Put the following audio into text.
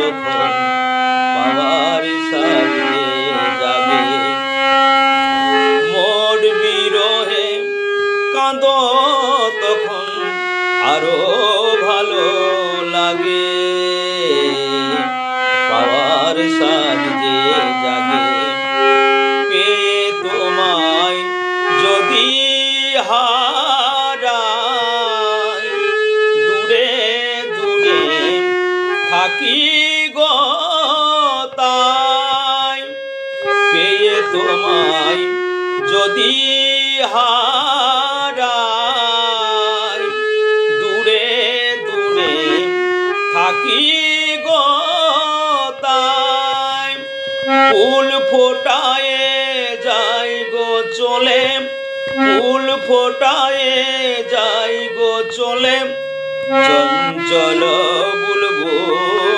যখন পাওয়ার সাথে যাবে, মোর বিরহে কাঁদ তখন আরো ভালো লাগে। পাওয়ার সাথ যে জাগে পেয়ে তোমায় যদি হারাই, দূরে দূরে থাকি গো তাই। পেয়ে তোমায় যদি হারাই, দূরে দূরে থাকি গো তাই। ফুল ফোটায় যাই গো চলে, ফুল ফোটায় যাই গো চলে, চঞ্চল বুলবুল